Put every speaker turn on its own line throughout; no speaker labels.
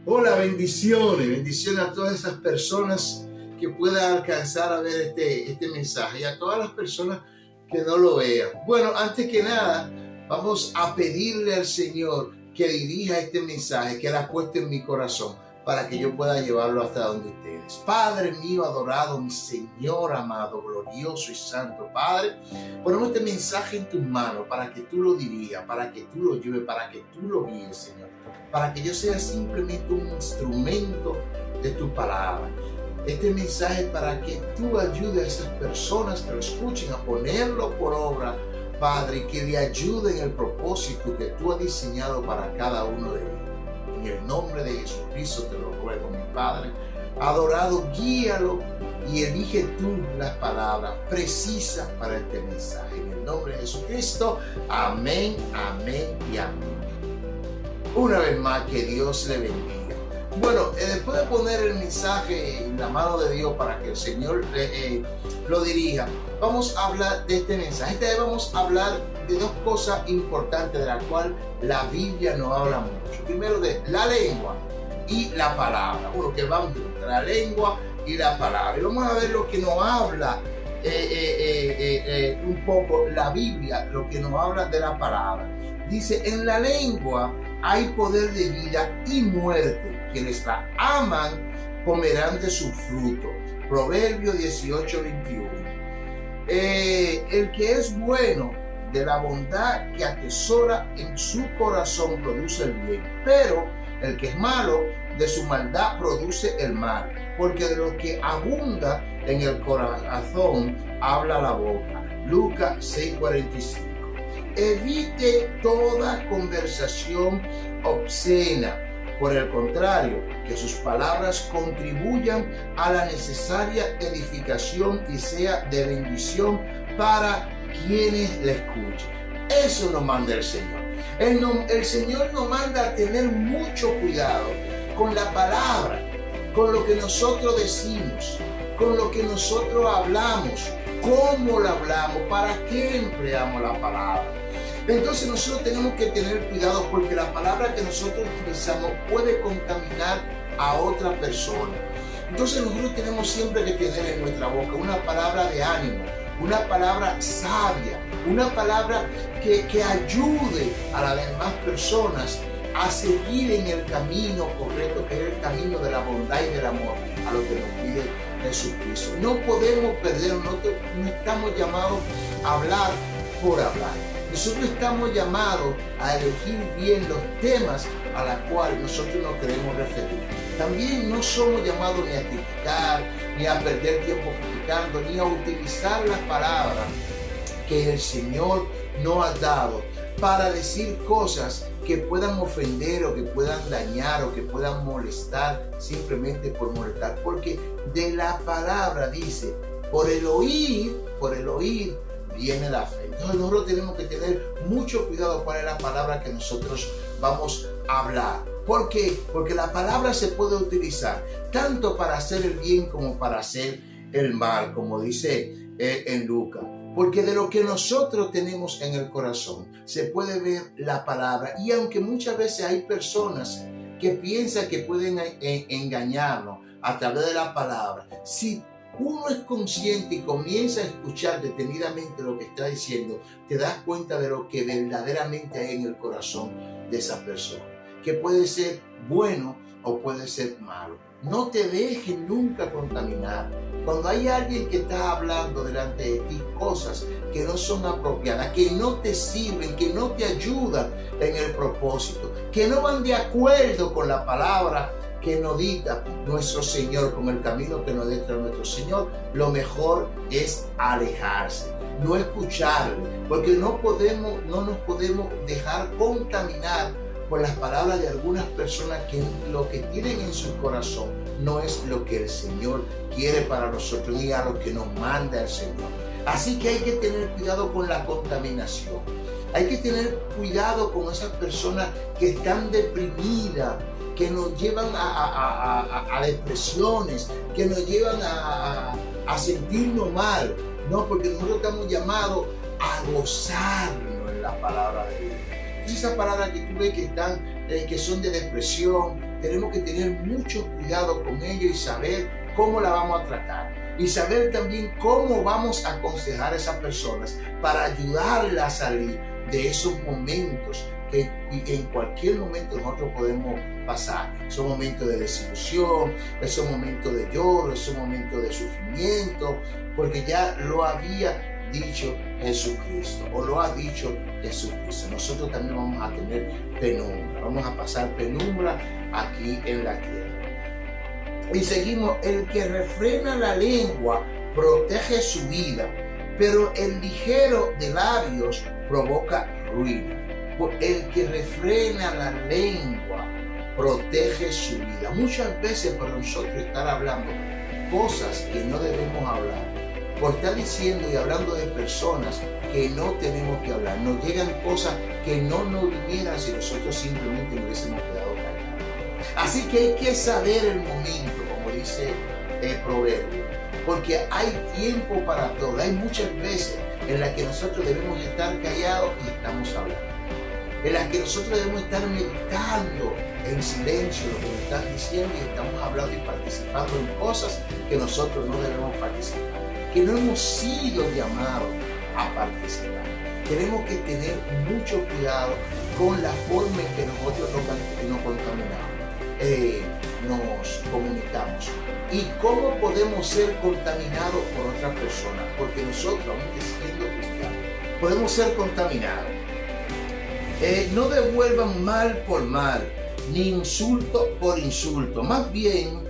Hola, bendiciones, bendiciones a todas esas personas que puedan alcanzar a ver este mensaje y a todas las personas que no lo vean. Bueno, antes que nada, vamos a pedirle al Señor que dirija este mensaje que Él ha puesto en mi corazón para que yo pueda llevarlo hasta donde ustedes. Padre mío adorado, mi Señor amado, glorioso y santo Padre, ponemos este mensaje en tus manos para que tú lo dirijas, para que tú lo lleves, para que tú lo guíes, Señor, para que yo sea simplemente un instrumento de tu palabra. Este mensaje para que tú ayudes a esas personas que lo escuchen a ponerlo por obra, Padre, que le ayude en el propósito que tú has diseñado para cada uno de ellos. En el nombre de Jesucristo te lo ruego, mi Padre. Adorado, guíalo y elige tú las palabras precisas para este mensaje. En el nombre de Jesucristo, amén, amén y amén. Una vez más, que Dios le bendiga. Bueno, después de poner el mensaje en la mano de Dios para que el Señor lo dirija, vamos a hablar de este mensaje. Esta vez vamos a hablar de dos cosas importantes de las cuales la Biblia nos habla mucho. Primero, de la lengua y la palabra. Bueno, que van juntos, la lengua y la palabra. Y vamos a ver lo que nos habla un poco la Biblia, lo que nos habla de la palabra. Dice, en la lengua hay poder de vida y muerte. Quienes la aman comerán de su fruto. Proverbios 18:21. El que es bueno de la bondad que atesora en su corazón produce el bien, pero el que es malo de su maldad produce el mal, porque de lo que abunda en el corazón habla la boca. Lucas 6:45. Evite toda conversación obscena. Por el contrario, que sus palabras contribuyan a la necesaria edificación y sea de bendición para quienes le escuchen. Eso nos manda el Señor. El Señor nos manda a tener mucho cuidado con la palabra, con lo que nosotros decimos, con lo que nosotros hablamos, cómo la hablamos, para qué empleamos la palabra. Entonces nosotros tenemos que tener cuidado porque la palabra que nosotros utilizamos puede contaminar a otra persona. Entonces nosotros tenemos siempre que tener en nuestra boca una palabra de ánimo, una palabra sabia, una palabra que ayude a las demás personas a seguir en el camino correcto, que es el camino de la bondad y del amor, a lo que nos pide Jesucristo. No podemos perder, no estamos llamados a hablar por hablar. Nosotros estamos llamados a elegir bien los temas a los cuales nosotros nos queremos referir. También no somos llamados ni a criticar, ni a perder tiempo criticando, ni a utilizar las palabras que el Señor nos ha dado para decir cosas que puedan ofender o que puedan dañar o que puedan molestar simplemente por molestar. Porque de la palabra dice, por el oír viene la fe. Entonces nosotros tenemos que tener mucho cuidado cuál es la palabra que nosotros vamos a hablar. ¿Por qué? Porque la palabra se puede utilizar tanto para hacer el bien como para hacer el mal, como dice en Lucas. Porque de lo que nosotros tenemos en el corazón se puede ver la palabra. Y aunque muchas veces hay personas que piensan que pueden engañarnos a través de la palabra, si uno es consciente y comienza a escuchar detenidamente lo que está diciendo, te das cuenta de lo que verdaderamente hay en el corazón de esa persona, que puede ser bueno o puede ser malo. No te dejes nunca contaminar. Cuando hay alguien que está hablando delante de ti cosas que no son apropiadas, que no te sirven, que no te ayudan en el propósito, que no van de acuerdo con la palabra que nos dicta nuestro Señor, con el camino que nos dicta nuestro Señor, lo mejor es alejarse, no escucharle, porque no nos podemos dejar contaminar por las palabras de algunas personas que lo que tienen en su corazón no es lo que el Señor quiere para nosotros ni a lo que nos manda el Señor. Así que hay que tener cuidado con la contaminación. Hay que tener cuidado con esas personas que están deprimidas, que nos llevan a depresiones, que nos llevan a sentirnos mal. No, porque nosotros estamos llamados a gozarnos en la palabra de Dios. Esa palabra que tú ves que son de depresión, tenemos que tener mucho cuidado con ello y saber cómo la vamos a tratar. Y saber también cómo vamos a aconsejar a esas personas para ayudarlas a salir de esos momentos que en cualquier momento nosotros podemos pasar. Son momentos de desilusión, esos momentos de lloro, esos momentos de sufrimiento, porque ya lo había dicho Jesucristo, o lo ha dicho Jesucristo. Nosotros también vamos a tener penumbra, vamos a pasar penumbra aquí en la tierra. Y seguimos, el que refrena la lengua protege su vida, pero el ligero de labios provoca ruina. El que refrena la lengua protege su vida. Muchas veces por nosotros estar hablando cosas que no debemos hablar, por estar diciendo y hablando de personas que no tenemos que hablar, nos llegan cosas que no nos vinieran si nosotros simplemente nos hubiésemos quedado callados. Así que hay que saber el momento, como dice el proverbio, porque hay tiempo para todo. Hay muchas veces en las que nosotros debemos estar callados y estamos hablando, en las que nosotros debemos estar meditando en silencio lo que nos están diciendo y estamos hablando y participando en cosas que nosotros no debemos participar, que no hemos sido llamados a participar. Tenemos que tener mucho cuidado con la forma en que nosotros nos contaminamos, nos comunicamos y cómo podemos ser contaminados por otras personas, porque nosotros, aunque siendo cristianos, podemos ser contaminados. No devuelvan mal por mal, ni insulto por insulto. Más bien,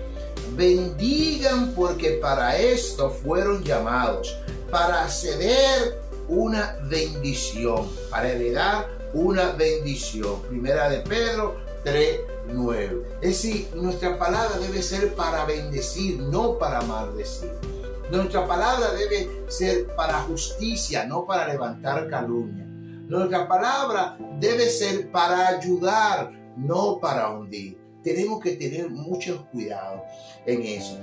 bendigan, porque para esto fueron llamados, para ceder una bendición, para heredar una bendición. Primera de Pedro 3:9. Es decir, nuestra palabra debe ser para bendecir, no para maldecir. Nuestra palabra debe ser para justicia, no para levantar calumnia. Nuestra palabra debe ser para ayudar, no para hundir. Tenemos que tener mucho cuidado en eso.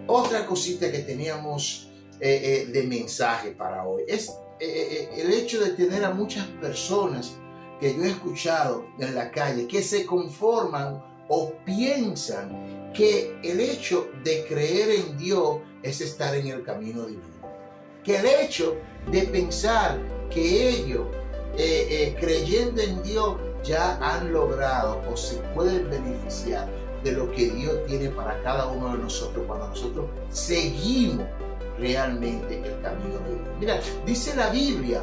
Otra cosita que teníamos de mensaje para hoy es el hecho de tener a muchas personas que yo he escuchado en la calle que se conforman o piensan que el hecho de creer en Dios es estar en el camino divino. Que el hecho de pensar que ellos creyendo en Dios ya han logrado o se pueden beneficiar de lo que Dios tiene para cada uno de nosotros cuando nosotros seguimos realmente el camino de Dios. Mira, dice la Biblia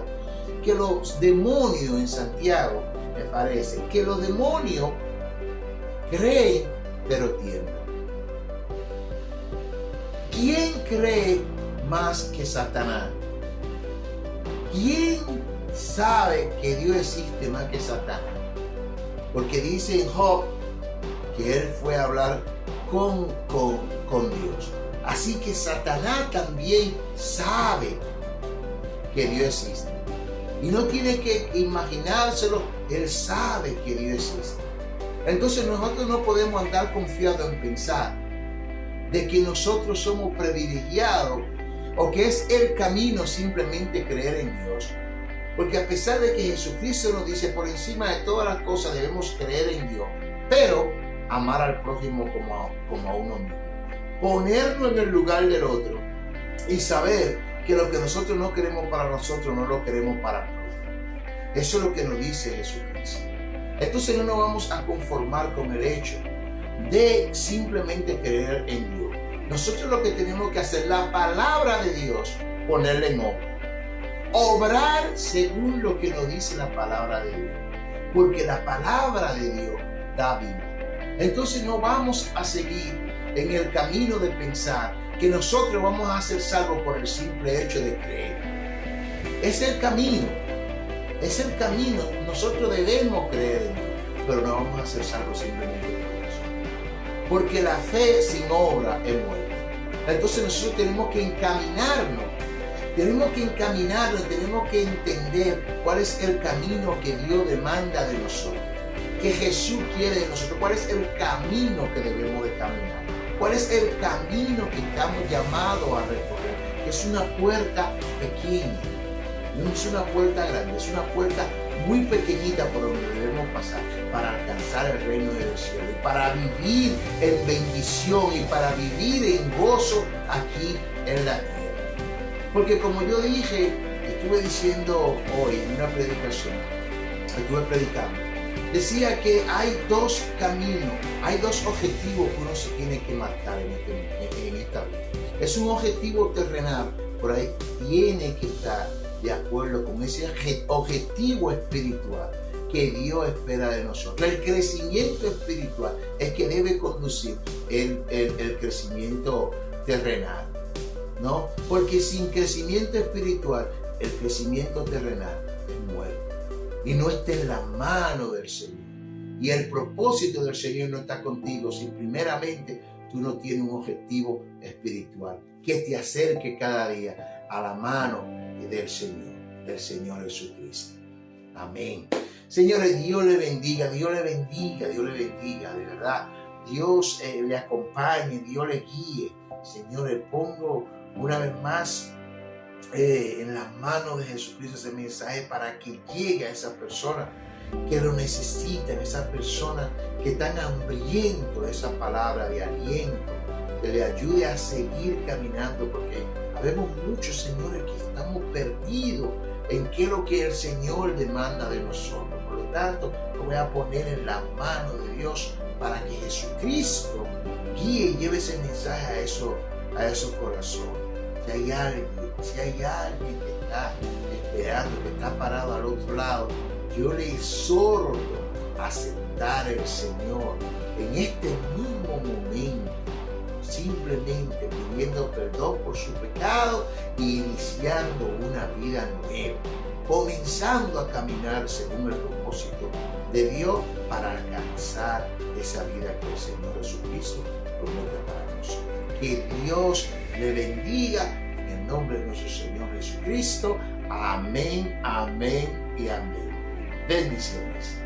que los demonios en Santiago, me parece, que los demonios creen pero tiemblan. ¿Quién cree más que Satanás? ¿Quién sabe que Dios existe más que Satanás? Porque dice en Job que él fue a hablar con Dios. Así que Satanás también sabe que Dios existe. Y no tiene que imaginárselo, él sabe que Dios existe. Entonces nosotros no podemos andar confiados en pensar de que nosotros somos privilegiados o que es el camino simplemente creer en Dios. Porque a pesar de que Jesucristo nos dice por encima de todas las cosas debemos creer en Dios, pero amar al prójimo como a uno mismo. Ponernos en el lugar del otro y saber que lo que nosotros no queremos para nosotros no lo queremos para el prójimo. Eso es lo que nos dice Jesucristo. Entonces no nos vamos a conformar con el hecho de simplemente creer en Dios. Nosotros lo que tenemos que hacer, la palabra de Dios, ponerla en obra. Obrar según lo que nos dice la palabra de Dios. Porque la palabra de Dios da vida. Entonces no vamos a seguir en el camino de pensar que nosotros vamos a ser salvos por el simple hecho de creer. Es el camino. Es el camino. Nosotros debemos creer en Dios, pero no vamos a ser salvos simplemente por eso. Porque la fe sin obra es muerte. Entonces nosotros tenemos que encaminarnos. Tenemos que entender cuál es el camino que Dios demanda de nosotros, que Jesús quiere de nosotros, cuál es el camino que debemos de caminar, cuál es el camino que estamos llamados a recorrer. Es una puerta pequeña, no es una puerta grande, es una puerta muy pequeñita por donde debemos pasar para alcanzar el reino del cielo y para vivir en bendición y para vivir en gozo aquí en la tierra. Porque como yo dije, estuve diciendo hoy en una predicación, estuve predicando, decía que hay dos caminos, hay dos objetivos que uno se tiene que marcar en esta vida. Es un objetivo terrenal, por ahí tiene que estar de acuerdo con ese objetivo espiritual que Dios espera de nosotros. El crecimiento espiritual es que debe conducir el crecimiento terrenal, ¿no? Porque sin crecimiento espiritual, el crecimiento terrenal es muerte y no está en la mano del Señor. Y el propósito del Señor no está contigo si primeramente tú no tienes un objetivo espiritual que te acerque cada día a la mano del Señor Jesucristo. Amén. Señores, Dios le bendiga, Dios le bendiga, Dios le bendiga, de verdad. Dios le acompañe, Dios le guíe. Señores, pongo una vez más en las manos de Jesucristo ese mensaje para que llegue a esa persona que lo necesitan, esas personas que están hambrientos de esa palabra de aliento, que le ayude a seguir caminando, porque habemos muchos, señores, que estamos perdidos en qué es lo que el Señor demanda de nosotros. Por lo tanto, lo voy a poner en la mano de Dios para que Jesucristo guíe y lleve ese mensaje a esos corazones. Si hay alguien que está esperando, que está parado al otro lado, yo le exhorto a aceptar el Señor en este mismo momento, simplemente pidiendo perdón por su pecado y iniciando una vida nueva, comenzando a caminar según el propósito de Dios para alcanzar esa vida que el Señor Jesucristo promete para nosotros. Que Dios le bendiga en el nombre de nuestro Señor Jesucristo. Amén, amén y amén. Bendiciones.